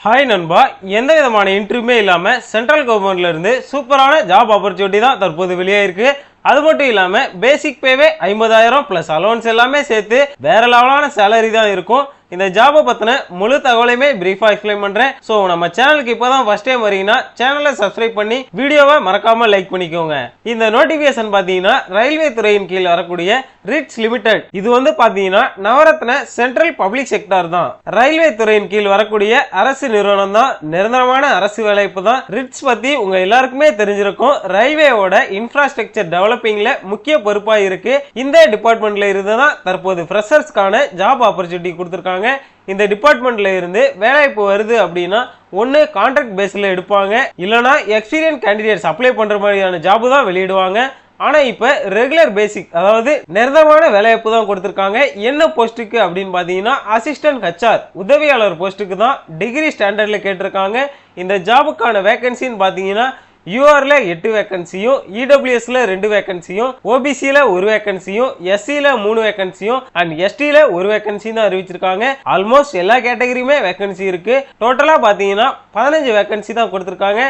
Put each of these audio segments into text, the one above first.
Hi நண்பா, எந்த விதமான இன்டர்வியூமே இல்லாமல் சென்ட்ரல் கவர்மெண்ட்ல இருந்து சூப்பரான ஜாப் ஆப்பர்ச்சுனிட்டி தான் தற்போது வெளியாயிருக்கு. அது மட்டும் இல்லாம பேசிக் பேவே 50,000 பிளஸ் அலோன்ஸ் எல்லாமே சேர்த்து வேற லெவலான சேலரி தான் இருக்கும். இந்த ஜாபை பத்தின முழு தகவலையுமே பிரீஃபா எக்ஸ்பிளைன் பண்றேன். ஸோ நம்ம சேனலுக்கு இப்போதான் ஃபர்ஸ்ட் டைம் வரீங்கன்னா சேனலை சப்ஸ்கிரைப் பண்ணி வீடியோவை மறக்காம லைக் பண்ணிக்கோங்க. இந்த நோட்டிபிகேஷன் பாத்தீங்கன்னா ரயில்வே துறையின் கீழ் வரக்கூடிய ரிட்ஸ் லிமிடெட். இது பாத்தீங்கன்னா நவரத்ன சென்ட்ரல் பப்ளிக் செக்டார் தான். ரயில்வே துறையின் கீழ் வரக்கூடிய அரசு நிறுவனம் தான். நிரந்தரமான அரசு வேலைப்பு தான். ரிட்ஸ் பத்தி உங்க எல்லாருக்குமே தெரிஞ்சிருக்கும். ரயில்வேவோட இன்ஃப்ராஸ்ட்ரக்சர் டெவலப்பிங்ல முக்கிய பொறுப்பா இருக்கு. இந்த டிபார்ட்மெண்ட்ல இருந்து தான் தற்போது ஃப்ரெஷர்ஸ்க்கான ஜாப் ஆப்பர்ச்சுனிட்டி கொடுத்திருக்காங்க. இந்த டிபார்ட்மெண்ட்ல இருந்து வேலைவாய்ப்பு வருது அப்படின்னா ஒன்னு கான்ட்ராக்ட் பேஸ்ல எடுப்பாங்க, இல்லனா எக்ஸ்பீரியன்ஸ் கேண்டிடேட்ஸ் அப்ளை பண்ற மாதிரியான ஜாப் தான் வெளியிடுவாங்க. ஆனா இப்ப ரெகுலர் பேசிக், அதாவது நிரந்தரமான வேலைவாய்ப்பு தான் கொடுத்திருக்காங்க. என்ன போஸ்டுக்கு அப்படின்னு பாத்தீங்கன்னா அசிஸ்டன்ட் ஹெச்ஆர் உதவியாளர் போஸ்டுக்கு தான் டிகிரி ஸ்டாண்டர்ட்ல கேட்டிருக்காங்க. இந்த ஜாபுக்கான வேகன்சின்னு பாத்தீங்கன்னா யூஆர்ல 8 வேகன்சியும், இடபிள்யூஎஸ்ல 2 வேகன்சியும், ஓபிசில 1 வேகன்சியும், எஸ்சில 3 வேகன்சியும் அண்ட் எஸ்டில 1 வேகன்சி தான் அறிவிச்சிருக்காங்க. ஆல்மோஸ்ட் எல்லா கேட்டகரியுமே வேகன்சி இருக்கு. டோட்டலா பாத்தீங்கன்னா 15 வேகன்சி தான் கொடுத்திருக்காங்க.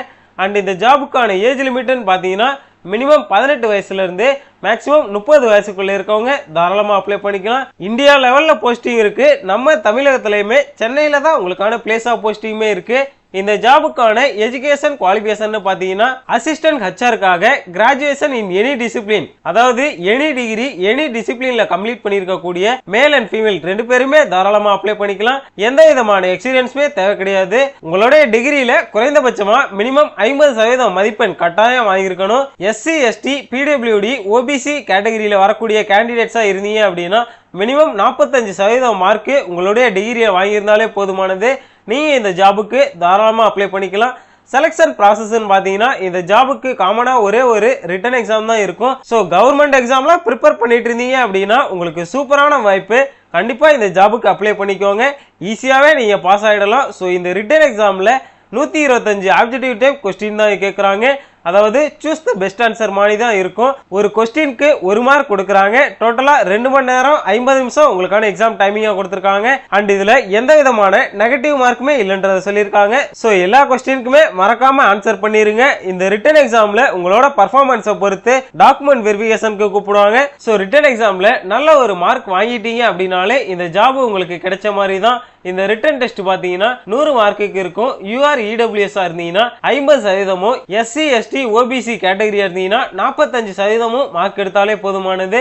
அண்ட் இந்த ஜாபுக்கான ஏஜ் லிமிட்னு பாத்தீங்கன்னா மினிமம் 18 வயசுல இருந்து மேக்ஸிமம் 30 வயசுக்குள்ள இருக்கவங்க தாராளமா அப்ளை பண்ணிக்கலாம். இந்தியா லெவல்ல போஸ்டிங் இருக்கு. நம்ம தமிழகத்திலயுமே சென்னையில தான் உங்களுக்கான பிளேஸ் ஆஃப் போஸ்டிங்குமே இருக்கு. இந்த ஜாபுக்கான எஜுகேஷன் குவாலிஃபிகேஷன் பாத்தீங்கன்னா அசிஸ்டன்ட் ஹெச்ஆருக்காக கிராஜுவேஷன் இன் எனி டிசிப்ளின், அதாவது எனி டிகிரி எனி டிசிப்ளின்ல கம்ப்ளீட் பண்ணிருக்கக்கூடிய மேல் அண்ட் ஃபீமேல் 2 பேருமே தாராளமா அப்ளை பண்ணிக்கலாம். எந்த விதமான எக்ஸ்பீரியன்ஸுமே தேவை கிடையாது. உங்களுடைய டிகிரியில குறைந்தபட்சமா மினிமம் 50% மதிப்பெண் கட்டாயம் வாங்கியிருக்கணும். எஸ்சி எஸ்டி பிடபிள்யூடி ஓபிசி கேட்டகரியில வரக்கூடிய கேண்டிடேட்ஸா இருந்தீங்க அப்படின்னா மினிமம் 45% மார்க் உங்களுடைய டிகிரியை வாங்கியிருந்தாலே போதுமானது. நீங்க இந்த ஜாபுக்கு தாராளமா அப்ளை பண்ணிக்கலாம். செலக்ஷன் ப்ராசஸ் பாத்தீங்கன்னா இந்த ஜாபுக்கு காமனா ஒரே ஒரு ரிட்டன் எக்ஸாம் தான் இருக்கும். ஸோ கவர்மெண்ட் எக்ஸாம்லாம் ப்ரிப்பேர் பண்ணிட்டு இருந்தீங்க அப்படின்னா உங்களுக்கு சூப்பரான வாய்ப்பு. கண்டிப்பா இந்த ஜாபுக்கு அப்ளை பண்ணிக்கோங்க. ஈஸியாவே நீங்க பாஸ் ஆயிடலாம். ஸோ இந்த ரிட்டன் எக்ஸாம்ல 125 ஆப்ஜெக்டிவ் டைப் கொஸ்டின் தான் கேட்கறாங்க. அதாவது சூஸ் த பெஸ்ட் ஆன்சர் மாதிரி தான் இருக்கும். ஒரு கொஸ்டினுக்கு 1 மார்க் கொடுக்கறாங்க. டோட்டலா 2 மணி நேரம் 50 நிமிஷம் உங்களுக்கான எக்ஸாம் டைமிங்கா கொடுத்திருக்காங்க. அண்ட் இதுல எந்த விதமான நெகட்டிவ் மார்க்குமே இல்லைன்றத சொல்லியிருக்காங்க. ஸோ எல்லா கொஸ்டினுக்குமே மறக்காம ஆன்சர் பண்ணிருங்க. இந்த ரிட்டன் எக்ஸாம்ல உங்களோட பர்ஃபார்மன்ஸை பொறுத்து டாக்குமெண்ட் வெரிஃபிகேஷனுக்கு கூப்பிடுவாங்க. ஸோ ரிட்டன் எக்ஸாம்ல நல்ல ஒரு மார்க் வாங்கிட்டீங்க அப்படின்னாலே இந்த ஜாப் உங்களுக்கு கிடைச்ச மாதிரி தான். இந்த ரிட்டன் டெஸ்ட் பாத்தீங்கன்னா 100 மார்க்குக்கு இருக்கும். யூஆர் இடபிள்யூஎஸ் இருந்தீங்கன்னா 50%, எஸ்சி எஸ்டி ஓபிசி கேட்டகரியா இருந்தீங்கன்னா 45% மார்க் எடுத்தாலே போதுமானது.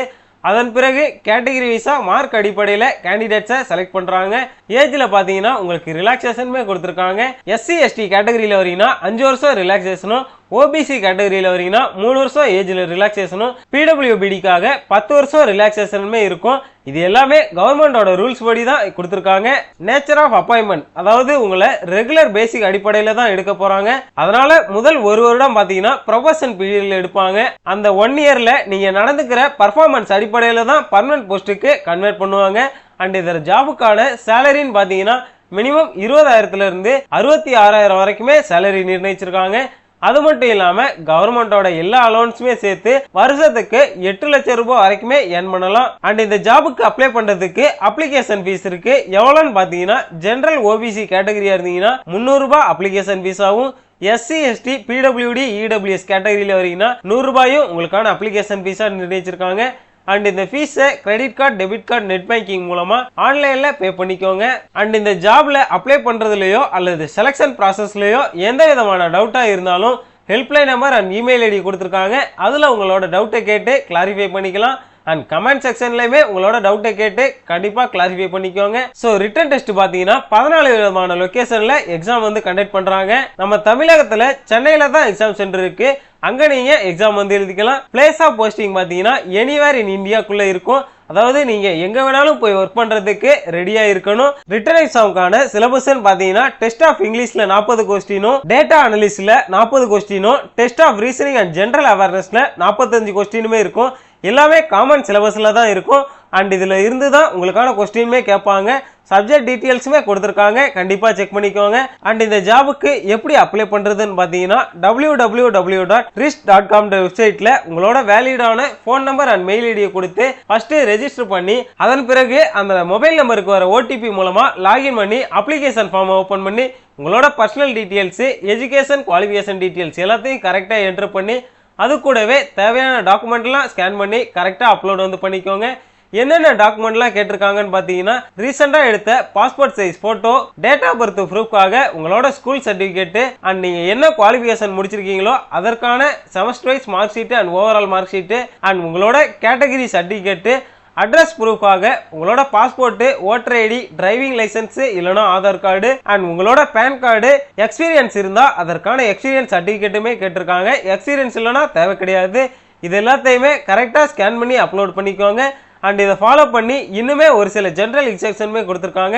அதன் பிறகு கேட்டகரி வைஸா மார்க் அடிப்படையில கேண்டிடேட்ஸை செலக்ட் பண்றாங்க. ஏஜ்ல பாத்தீங்கன்னா உங்களுக்கு ரிலாக்ஸேஷனுமே கொடுத்திருக்காங்க. எஸ்சி எஸ்டி கேட்டகரியில வரீங்கன்னா 5 வருஷம் ரிலாக்ஸேஷனும், ஓபிசி கேட்டகரியில வரீங்கன்னா 3 வருஷம் ஏஜ்ல ரிலாக்ஸேஷனும், பிடபிள்யூபிடிக்காக 10 வருஷம் ரிலாக்ஸேஷனுமே இருக்கும். இது எல்லாமே கவர்மெண்டோட ரூல்ஸ் படி தான் கொடுத்திருக்காங்க. நேச்சர் ஆஃப் அப்பாயின்மெண்ட், அதாவது உங்களை ரெகுலர் பேசிக் அடிப்படையில தான் எடுக்க போறாங்க. அதனால முதல் 1 வருடம் பாத்தீங்கன்னா ப்ரொபஷன் பீரியட்ல எடுப்பாங்க. அந்த 1 இயர்ல நீங்க நடந்துக்கிற பர்ஃபார்மன்ஸ் அடிப்படையில தான் பர்மனன்ட் போஸ்ட்டுக்கு கன்வெர்ட் பண்ணுவாங்க. அண்ட் இதர ஜாபுக்கான சேலரின்னு பாத்தீங்கன்னா மினிமம் 20,000 இருந்து 66,000 வரைக்குமே சேலரி நிர்ணயிச்சிருக்காங்க. அது மட்டும் இல்லாம கவர்மெண்டோட எல்லா அலோன்ஸுமே சேர்த்து வருஷத்துக்கு 8 லட்சம் ரூபாய் வரைக்குமே ஏர்ன் பண்ணலாம். அண்ட் இந்த ஜாபுக்கு அப்ளை பண்றதுக்கு அப்ளிகேஷன் ஃபீஸ் இருக்கு. எவ்வளவுன்னு பாத்தீங்கன்னா ஜெனரல் ஓபிசி கேட்டகரியா இருந்தீங்கன்னா 300 ரூபாய் அப்ளிகேஷன் ஃபீஸ் ஆகும். எஸ்சி எஸ்டி பிடபிள்யூடி இடபிள்யூஎஸ் கேட்டகரியில வரீங்கன்னா 100 ரூபாயும் உங்களுக்கான அப்ளிகேஷன் ஃபீஸா நிர்ணயிச்சிருக்காங்க. அண்ட் இந்த ஃபீஸை credit card, debit card, net banking மூலமா ஆன்லைன்ல பே பண்ணிக்கோங்க. அண்ட் இந்த ஜாப்ல அப்ளை பண்றதுலயோ அல்லது செலக்ஷன் ப்ராசஸ்லயோ எந்த விதமான டவுட்டா இருந்தாலும் helpline number and email ID கொடுத்துருக்காங்க. அதுல உங்களோட டவுட்டை கேட்டு கிளாரிஃபை பண்ணிக்கலாம். அண்ட் கமெண்ட் செக்ஷன்லயுமே உங்களோட டவுட்டை கேட்டு கண்டிப்பா கிளாரிஃபை பண்ணிக்கோங்க. ஸோ ரிட்டன் டெஸ்ட் பாத்தீங்கன்னா 14 விதமான லொகேஷன்ல எக்ஸாம் கண்டக்ட் பண்றாங்க. நம்ம தமிழகத்துல சென்னையில தான் எக்ஸாம் சென்டர் இருக்கு. அங்க நீங்க எக்ஸாம் எழுதிக்கலாம். பிளேஸ் ஆஃப் போஸ்டிங் பாத்தீங்கன்னா எனிவேர் இன் இந்தியாக்குள்ள இருக்கும். அதாவது நீங்க எங்க வேணாலும் போய் ஒர்க் பண்றதுக்கு ரெடியா இருக்கணும். ரிட்டன் எக்ஸாமுக்கான சிலபஸ் பாத்தீங்கன்னா டெஸ்ட் ஆஃப் இங்கிலீஷ்ல 40 கொஸ்டினும், டேட்டா அனலிஸ்ட்ல 40 கொஸ்டினும், test of reasoning and general அவேர்னஸ்ல 45 கொஸ்டினுமே இருக்கும். எல்லாமே காமன் சிலபஸ்ல தான் இருக்கும். அண்ட் இதுல இருந்து தான் உங்களுக்கான கொஸ்டினுமே கேட்பாங்க. சப்ஜெக்ட் டீடைல்ஸுமே கொடுத்திருக்காங்க, கண்டிப்பா செக் பண்ணிக்கோங்க. அண்ட் இந்த ஜாபுக்கு எப்படி அப்ளை பண்றதுன்னு பாத்தீங்கன்னா www.rist.com வெப்சைட்ல உங்களோட வேலிடான போன் நம்பர் அண்ட் மெயில் ஐடியை கொடுத்து ஃபர்ஸ்ட் ரெஜிஸ்டர் பண்ணி அதன் பிறகு அந்த மொபைல் நம்பருக்கு வர ஓடிபி மூலமா லாகின் பண்ணி அப்ளிகேஷன் ஃபார்ம் ஓபன் பண்ணி உங்களோட personal details, education qualification details எல்லாத்தையும் கரெக்டா என்டர் பண்ணி அது கூடவே தேவையான டாக்குமெண்ட்லாம் ஸ்கேன் பண்ணி கரெக்டா அப்லோட் வந்து பண்ணிக்கோங்க. என்னென்ன டாக்குமெண்ட்லாம் கேட்டிருக்காங்கன்னு பார்த்தீங்கன்னா ரீசெண்டா எடுத்த passport size photo, date of birth ப்ரூஃப்காக உங்களோட ஸ்கூல் சர்டிஃபிகேட் அண்ட் நீங்க என்ன குவாலிஃபிகேஷன் முடிச்சிருக்கீங்களோ அதற்கான semester wise mark sheet and overall mark sheet and உங்களோட கேட்டகரி சர்டிஃபிகேட், அட்ரஸ் ப்ரூஃபாக உங்களோட passport, voter ID, driving licence இல்லைனா ஆதார் கார்டு அண்ட் உங்களோட பேன் கார்டு, எக்ஸ்பீரியன்ஸ் இருந்தா அதற்கான எக்ஸ்பீரியன்ஸ் சர்டிஃபிகேட்டுமே கேட்டிருக்காங்க. எக்ஸ்பீரியன்ஸ் இல்லைனா தேவை கிடையாது. இது எல்லாத்தையுமே கரெக்டா ஸ்கேன் பண்ணி அப்லோட் பண்ணிக்கோங்க. அண்ட் இதை ஃபாலோ பண்ணி இன்னுமே ஒரு சில ஜெனரல் இன்ஸ்ட்ரக்ஷனுமே கொடுத்துருக்காங்க,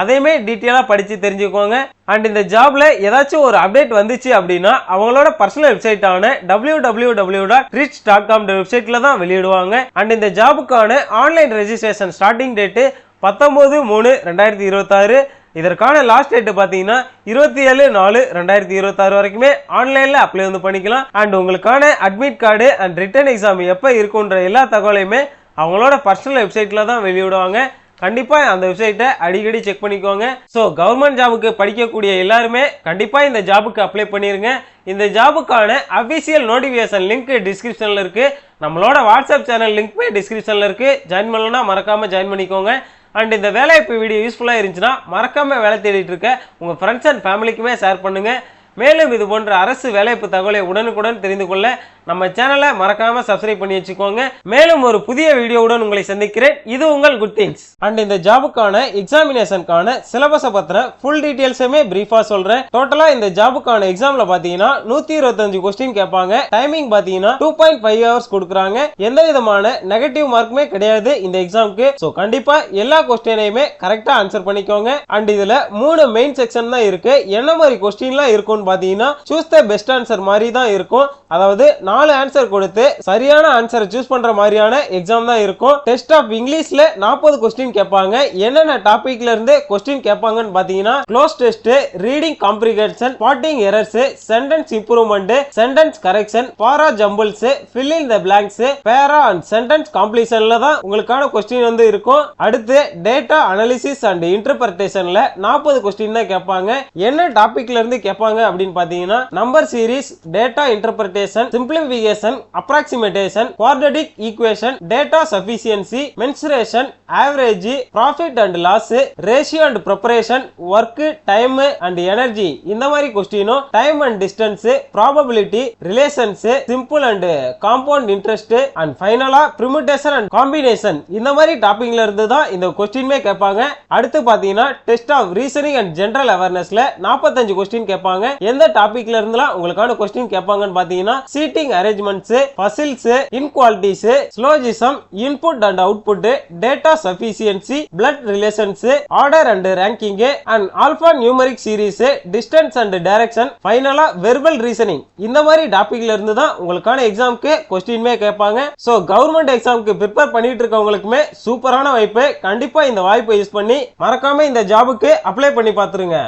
அதையுமே டீட்டெயிலாக படித்து தெரிஞ்சுக்கோங்க. அண்ட் இந்த ஜாப்ல ஏதாச்சும் ஒரு அப்டேட் வந்துச்சு அப்படின்னா அவங்களோட பர்சனல் வெப்சைட்டான www.rich.com வெப்சைட்ல தான் வெளியிடுவாங்க. அண்ட் இந்த ஜாபுக்கான ஆன்லைன் ரெஜிஸ்ட்ரேஷன் ஸ்டார்டிங் டேட்டு 19/3/2026. இதற்கான லாஸ்ட் டேட் பார்த்தீங்கன்னா 27/4/2026 வரைக்குமே ஆன்லைன்ல அப்ளை வந்து பண்ணிக்கலாம். அண்ட் உங்களுக்கான admit card and written exam எப்போ இருக்குன்ற எல்லா தகவலையுமே அவங்களோட பர்சனல் வெப்சைட்ல தான் வெளியிடுவாங்க. கண்டிப்பா அந்த வெப்சைட்டை அடிக்கடி செக் பண்ணிக்கோங்க. ஸோ கவர்மெண்ட் ஜாபுக்கு படிக்கக்கூடிய எல்லாருமே கண்டிப்பா இந்த ஜாபுக்கு அப்ளை பண்ணிருங்க. இந்த ஜாபுக்கான அபிஷியல் நோட்டிபிகேஷன் லிங்க் டிஸ்கிரிப்ஷன்ல இருக்கு. நம்மளோட வாட்ஸ்அப் சேனல் லிங்க்மே டிஸ்கிரிப்ஷன்ல இருக்கு. ஜாயின் பண்ணலன்னா மறக்காம ஜாயின் பண்ணிக்கோங்க. அண்ட் இந்த வேலைவாய்ப்பு வீடியோ யூஸ்ஃபுல்லா இருந்துச்சுன்னா மறக்காம வேலை தேடிட்டு இருக்க உங்க ஃப்ரெண்ட்ஸ் அண்ட் ஃபேமிலிக்குமே ஷேர் பண்ணுங்க. மேலும் இது போன்ற அரசு வேலைவாய்ப்பு தகவலை உடனுக்குடன் தெரிந்து கொள்ள நம்ம சேனலை மறக்காம சப்ஸ்கிரைப் பண்ணி வச்சுக்கோங்க. மேலும் ஒரு புதிய வீடியோவுடன் உங்களை சந்திக்கிறேன். இது உங்கள் குட் திங்ஸ். அண்ட் இந்த ஜாபுக்கான எக்ஸாமினேஷனுக்கான சிலபஸை பத்தின ஃபுல் டீடைல்ஸுமே பிரீஃபா சொல்றேன். டோட்டலா இந்த ஜாபுக்கான எக்ஸாம்ல பாத்தீங்கன்னா 125 கொஸ்டின் கேட்பாங்க. டைமிங் பாத்தீங்கன்னா 2.5 ஹவர்ஸ் கொடுக்குறாங்க. எந்த விதமான நெகட்டிவ் மார்க்குமே கிடையாது இந்த எக்ஸாமுக்கு. ஸோ கண்டிப்பா எல்லா கொஸ்டினையுமே கரெக்டா ஆன்சர் பண்ணிக்கோங்க. அண்ட் இதுல 3 மெயின் செக்ஷன் தான் இருக்கு. என்ன மாதிரி கொஸ்டின்லாம் இருக்கும்னு பாத்தீங்கன்னா சூஸ் த பெஸ்ட் ஆன்சர் மாதிரி தான் இருக்கும். அதாவது 4 ஆன்சர் கொடுத்து சரியான ஆன்சரை சூஸ் பண்ற மாதிரியான எக்ஸாம் தான் இருக்கும். டெஸ்ட் ஆஃப் இங்கிலீஷ்ல 40 கொஸ்டின் கேட்பாங்க. என்னென்ன டாபிக்ல இருந்து கொஸ்டின் கேட்பாங்கன்னு பாத்தீங்கன்னா cloze test, reading comprehension, spotting errors, sentence improvement, sentence correction, para jumbles, fill in the blanks, para and sentence காம்ப்ளீஷன்ல தான் உங்களுக்கான கொஸ்டின் வந்து இருக்கும். அடுத்து டேட்டா அனாலிசிஸ் அண்ட் இன்டர்பிரேஷன்ல 40 கொஸ்டின் தான் கேட்பாங்க. என்ன டாபிக்ல இருந்து கேட்பாங்க அப்படின்னு பாத்தீங்கன்னா number series, data interpretation, simplification, approximation, quadratic equation, data sufficiency, mensuration, average, profit and loss, ratio and preparation, work, time and energy, இந்த மாதிரி கொஸ்டினும் time and distance, probability, relations, simple and compound interest and ஃபைனலா permutation and combination, இந்த மாதிரி டாபிக்ல இருந்து தான் இந்த கொஸ்டின்மே கேட்பாங்க. அடுத்து பாத்தீங்கன்னா test of reasoning and general அவேர்னஸ்ல 45 கொஸ்டின் கேட்பாங்க. எந்த டாபிக்ல இருந்துலாம் உங்களுக்கான கொஸ்டின் கேட்பாங்கன்னு பாத்தீங்கன்னா seating arrangements, puzzles, inequalities, syllogism, input and output, data sufficiency, blood relations, order and ranking and alphanumeric series, distance and direction, ஃபைனலா வெர்பல் ரீசனிங், இந்த மாதிரி டாபிக்ல இருந்து தான் உங்களுக்கான எக்ஸாம்க்கு கொஸ்டின்மே கேட்பாங்க. சோ கவர்மெண்ட் எக்ஸாம்க்கு ப்ரிப்பேர் பண்ணிட்டு இருக்கவங்களுக்குமே சூப்பரான வாய்ப்பு. கண்டிப்பா இந்த வாய்ப்பை யூஸ் பண்ணி மறக்காம இந்த ஜாபுக்கு அப்ளை பண்ணி பாத்துருங்க.